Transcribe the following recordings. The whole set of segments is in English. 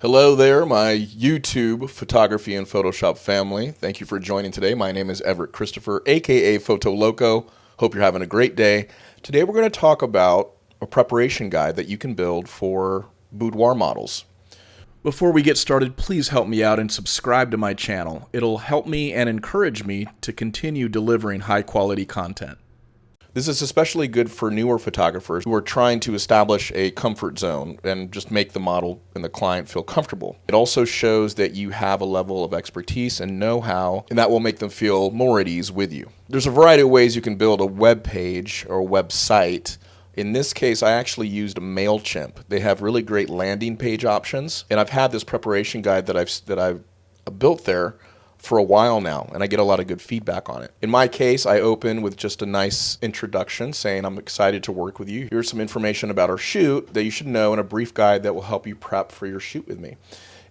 Hello there, my YouTube photography and Photoshop family. Thank you for joining today. My name is Everett Christopher, aka Photo Loco. Hope you're having a great day. Today we're going to talk about a preparation guide that you can build for boudoir models. Before we get started, please help me out and subscribe to my channel. It'll help me and encourage me to continue delivering high quality content. This is especially good for newer photographers who are trying to establish a comfort zone and just make the model and the client feel comfortable. It also shows that you have a level of expertise and know-how, and that will make them feel more at ease with you. There's a variety of ways you can build a web page or a website. In this case, I actually used MailChimp. They have really great landing page options, and I've had this preparation guide that I've built there for a while now, and I get a lot of good feedback on it. In my case, I open with just a nice introduction saying I'm excited to work with you. Here's some information about our shoot that you should know and a brief guide that will help you prep for your shoot with me.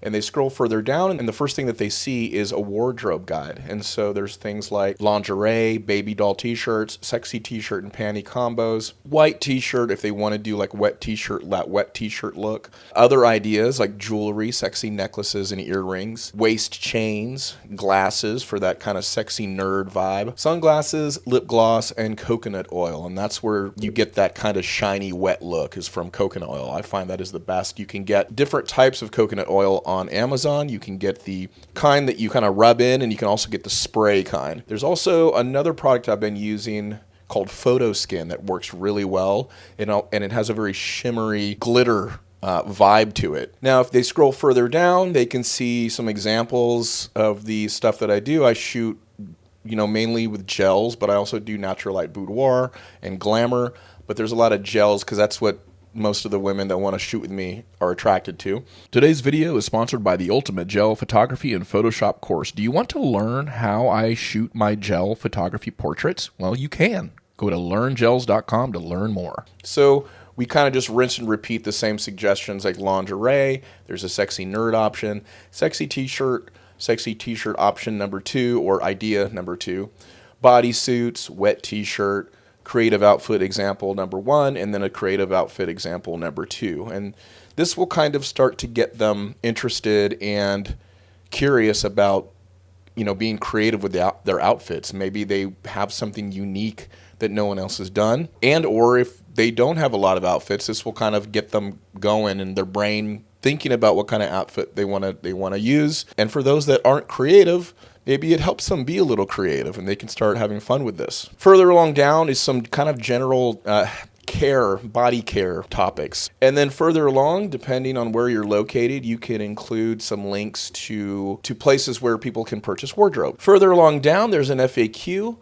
And they scroll further down, and the first thing that they see is a wardrobe guide. And so there's things like lingerie, baby doll t-shirts, sexy t-shirt and panty combos, white t-shirt if they want to do like wet t-shirt, that wet t-shirt look. Other ideas like jewelry, sexy necklaces and earrings, waist chains, glasses for that kind of sexy nerd vibe, sunglasses, lip gloss, and coconut oil. And that's where you get that kind of shiny, wet look is from coconut oil. I find that is the best. You can get different types of coconut oil on Amazon. You can get the kind that you kind of rub in, and you can also get the spray kind. There's also another product I've been using called Photoskin that works really well, and it has a very shimmery glitter vibe to it. Now, if they scroll further down, they can see some examples of the stuff that I do. I shoot, mainly with gels, but I also do natural light boudoir and glamour. But there's a lot of gels because that's what most of the women that want to shoot with me are attracted to. Today's video is sponsored by the Ultimate Gel Photography and Photoshop course. Do you want to learn how I shoot my gel photography portraits? Well, you can. Go to learngels.com to learn more. So we kind of just rinse and repeat the same suggestions like lingerie. There's a sexy nerd option, sexy t-shirt option number 2 or idea number 2, bodysuits, wet t-shirt, creative outfit example number 1, and then a creative outfit example number 2. And this will kind of start to get them interested and curious about, being creative with their outfits. Maybe they have something unique that no one else has done. And or if they don't have a lot of outfits, this will kind of get them going in their brain thinking about what kind of outfit they want to use. And for those that aren't creative, maybe it helps them be a little creative and they can start having fun with this. Further along down is some kind of general body care topics. And then further along, depending on where you're located, you can include some links to places where people can purchase wardrobe. Further along down, there's an FAQ,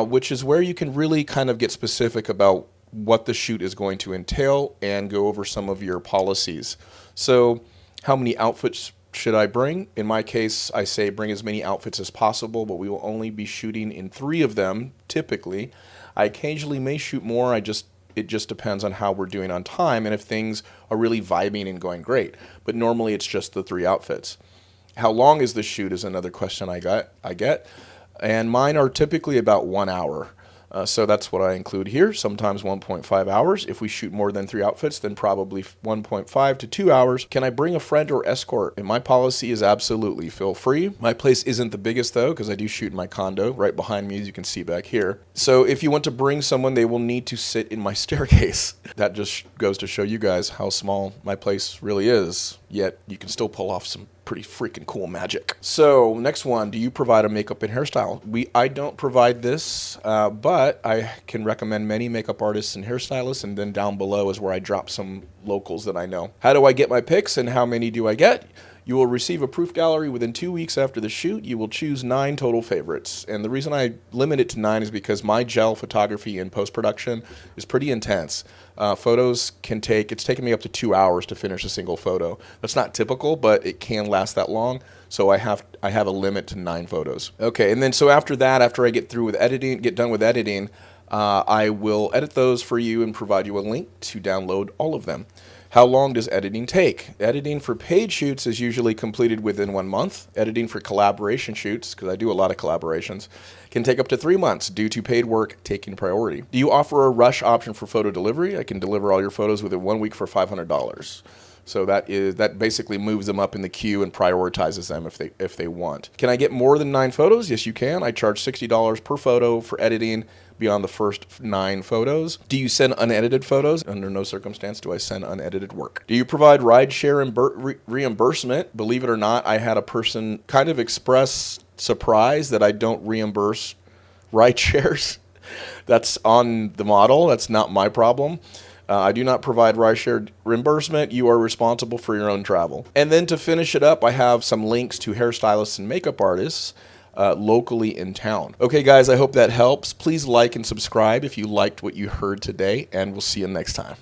which is where you can really kind of get specific about what the shoot is going to entail and go over some of your policies. So how many outfits should I bring? In my case, I say bring as many outfits as possible, but we will only be shooting in 3 of them, typically. I occasionally may shoot more. It just depends on how we're doing on time and if things are really vibing and going great. But normally it's just the 3 outfits. How long is the shoot is another question I get. And mine are typically about 1 hour. So that's what I include here, sometimes 1.5 hours. If we shoot more than 3 outfits, then probably 1.5 to 2 hours. Can I bring a friend or escort? And my policy is absolutely feel free. My place isn't the biggest though, because I do shoot in my condo right behind me, as you can see back here. So if you want to bring someone, they will need to sit in my staircase. That just goes to show you guys how small my place really is, yet you can still pull off some pretty freaking cool magic. So next one, do you provide a makeup and hairstyle? I don't provide this, but I can recommend many makeup artists and hairstylists, and then down below is where I drop some locals that I know. How do I get my picks and how many do I get? You will receive a proof gallery within 2 weeks after the shoot. You will choose 9 total favorites. And the reason I limit it to 9 is because my gel photography and post-production is pretty intense. Photos it's taken me up to 2 hours to finish a single photo. That's not typical, but it can last that long. So I have a limit to 9 photos. Okay, and then so after that, after I get done with editing, I will edit those for you and provide you a link to download all of them. How long does editing take? Editing for paid shoots is usually completed within 1 month. Editing for collaboration shoots, because I do a lot of collaborations, can take up to 3 months due to paid work taking priority. Do you offer a rush option for photo delivery? I can deliver all your photos within 1 week for $500. So that basically moves them up in the queue and prioritizes them if they want. Can I get more than 9 photos? Yes, you can. I charge $60 per photo for editing beyond the first 9 photos. Do you send unedited photos? Under no circumstance do I send unedited work. Do you provide rideshare reimbursement? Believe it or not, I had a person kind of express surprise that I don't reimburse ride shares. That's on the model. That's not my problem. I do not provide rideshare reimbursement. You are responsible for your own travel. And then to finish it up, I have some links to hairstylists and makeup artists locally in town. Okay, guys, I hope that helps. Please like and subscribe if you liked what you heard today, and we'll see you next time.